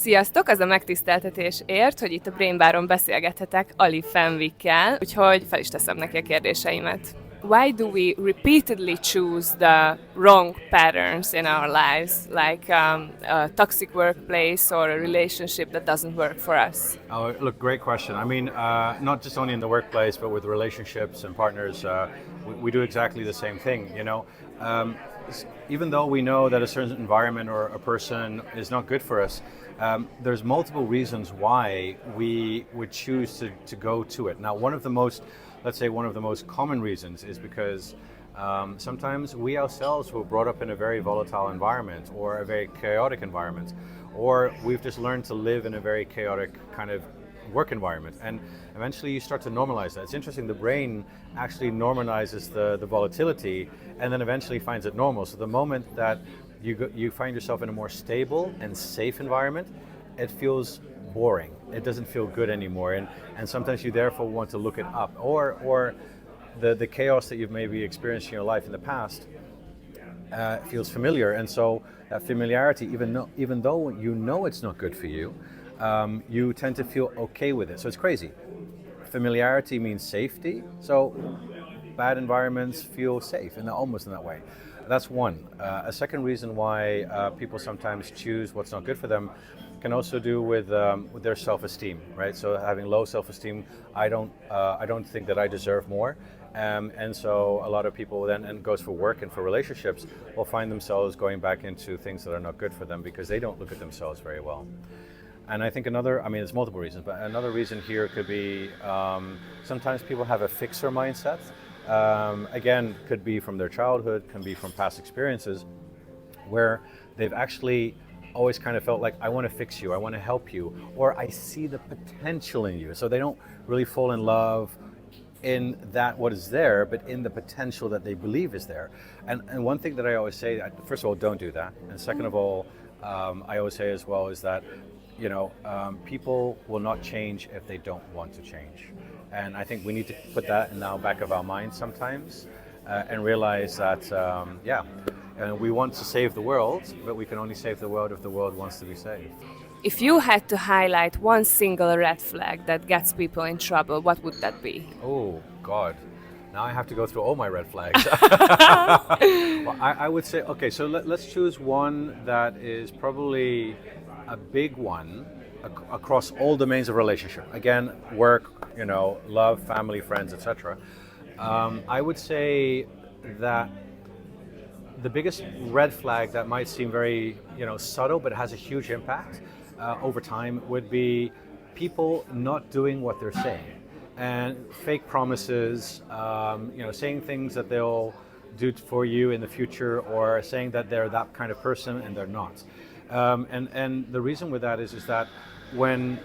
Sziasztok! Az a megtiszteltetés ért, hogy itt a Brain Baron beszélgethetek Ali Fenwick-kel, úgyhogy fel is teszem neki a kérdéseimet. Why do we repeatedly choose the wrong patterns in our lives, like a toxic workplace or a relationship that doesn't work for us? Oh, look, great question. I mean, not just only in the workplace, but with relationships and partners, we do exactly the same thing, you know. Even though we know that a certain environment or a person is not good for us, there's multiple reasons why we would choose to go to it. Now, one of the most common reasons is because sometimes we ourselves were brought up in a very volatile environment or a very chaotic environment, or we've just learned to live in a very chaotic kind of work environment, and eventually you start to normalize that. It's interesting, the brain actually normalizes the volatility and then eventually finds it normal. So the moment that you find yourself in a more stable and safe environment, it feels boring. It doesn't feel good anymore, and sometimes you therefore want to look it up, or the chaos that you've maybe experienced in your life in the past feels familiar, and so that familiarity, even though you know it's not good for you, you tend to feel okay with it. So it's crazy. Familiarity means safety, so bad environments feel safe, and almost in that way. That's one. A second reason why people sometimes choose what's not good for them can also do with their self-esteem, right? So having low self-esteem, I don't think that I deserve more, and so a lot of people then, and it goes for work and for relationships, will find themselves going back into things that are not good for them because they don't look at themselves very well. And I think there's multiple reasons, but another reason here could be sometimes people have a fixer mindset. Again, could be from their childhood, can be from past experiences, where they've actually always kind of felt like, I want to fix you, I want to help you, or I see the potential in you. So they don't really fall in love in that what is there, but in the potential that they believe is there. And one thing that I always say, first of all, don't do that. And second of all, I always say as well is that, you know, people will not change if they don't want to change. And I think we need to put that in the back of our minds sometimes and realize that, we want to save the world, but we can only save the world if the world wants to be saved. If you had to highlight one single red flag that gets people in trouble, what would that be? Oh, God. Now I have to go through all my red flags. Well, I would say, okay, so let's choose one that is probably a big one across all domains of relationship. Again, work, you know, love, family, friends, etc. I would say that the biggest red flag that might seem very, subtle, but has a huge impact over time would be people not doing what they're saying, and fake promises, saying things that they'll do for you in the future, or saying that they're that kind of person and they're not. And the reason with that is that when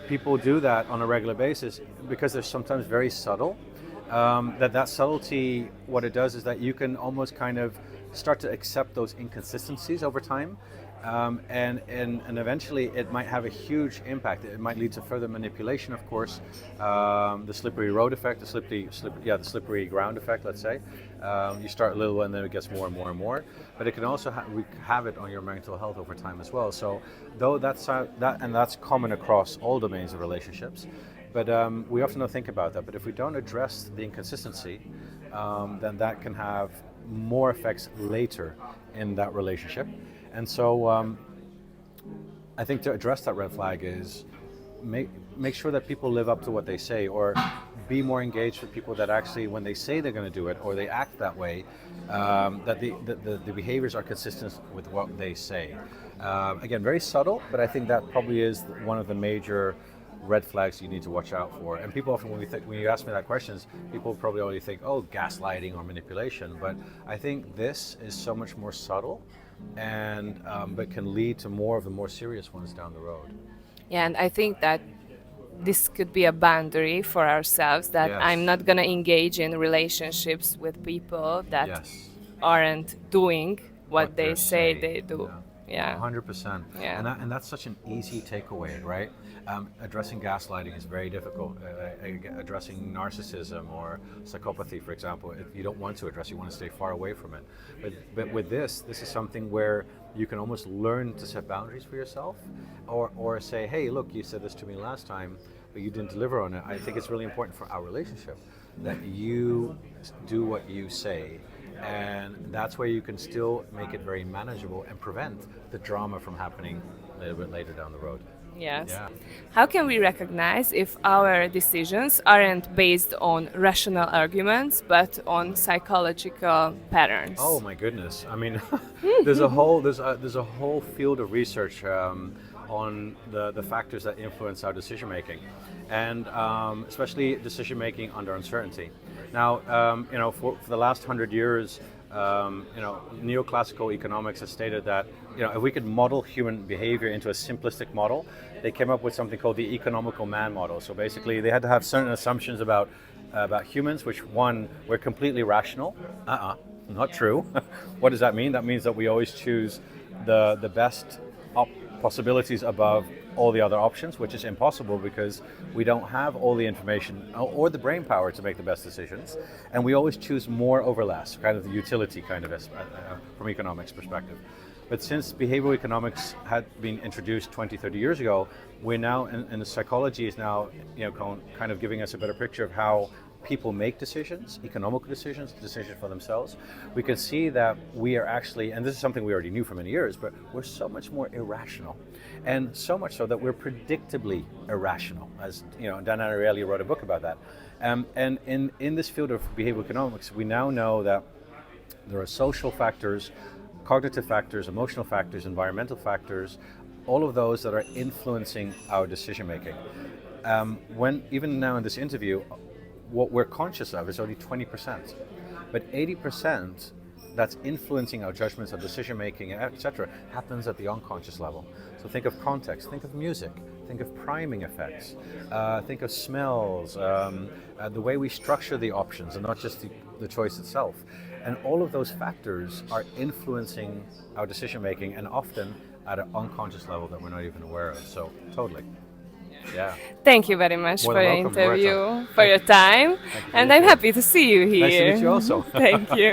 people do that on a regular basis, because they're sometimes very subtle, that subtlety, what it does is that you can almost kind of start to accept those inconsistencies over time, and eventually it might have a huge impact. It might lead to further manipulation, of course, the slippery road effect, the slippery ground effect, let's say. You start little and then it gets more and more and more, but it can also have it on your mental health over time as well. So though that's common across all domains of relationships, but we often don't think about that. But if we don't address the inconsistency, then that can have more effects later in that relationship. And so I think to address that red flag is make sure that people live up to what they say, or be more engaged with people that actually, when they say they're going to do it or they act that way, that the behaviors are consistent with what they say. Again, very subtle, but I think that probably is one of the major red flags you need to watch out for. And people often, when you ask me that questions, people probably already think, oh, gaslighting or manipulation. But I think this is so much more subtle, and but can lead to more of the more serious ones down the road. Yeah, and I think that this could be a boundary for ourselves, that Yes. I'm not going to engage in relationships with people that Yes. aren't doing what they say they're they do. saying. Yeah. 100%. Yeah. And that's such an easy takeaway, right? Addressing gaslighting is very difficult. Addressing narcissism or psychopathy, for example, if you don't want to address, you want to stay far away from it. But with this is something where you can almost learn to set boundaries for yourself, or say, hey, look, you said this to me last time, but you didn't deliver on it. I think it's really important for our relationship that you do what you say, and that's where you can still make it very manageable and prevent the drama from happening a little bit later down the road. Yes. Yeah. How can we recognize if our decisions aren't based on rational arguments but on psychological patterns? Oh my goodness! I mean, there's a whole field of research on the factors that influence our decision making, and especially decision making under uncertainty. Now, for the last 100 years, neoclassical economics has stated that if we could model human behavior into a simplistic model, they came up with something called the economical man model. So basically, they had to have certain assumptions about humans, which one, we're completely rational. Not true. What does that mean? That means that we always choose the best possibilities above all the other options, which is impossible because we don't have all the information or the brain power to make the best decisions, and we always choose more over less, kind of the utility kind of from economics perspective. But since behavioral economics had been introduced 20, 30 years ago, we're now, and the psychology is now kind of giving us a better picture of how people make decisions, economical decisions for themselves. We can see that we are actually, and this is something we already knew for many years, but we're so much more irrational. And so much so that we're predictably irrational. As Dan Ariely wrote a book about that. And in this field of behavioral economics, we now know that there are social factors, cognitive factors, emotional factors, environmental factors, all of those that are influencing our decision making. When even now in this interview, what we're conscious of is only 20%, but 80% that's influencing our judgments, our decision making, etc., happens at the unconscious level. So think of context, think of music, think of priming effects, think of smells, the way we structure the options and not just the choice itself. And all of those factors are influencing our decision making, and often at an unconscious level that we're not even aware of. So totally. Yeah. Thank you very much Well, for the welcome, interview, Loretta. for your time, Thank you for and your I'm time. happy to see you here. Nice to meet you also. Thank you.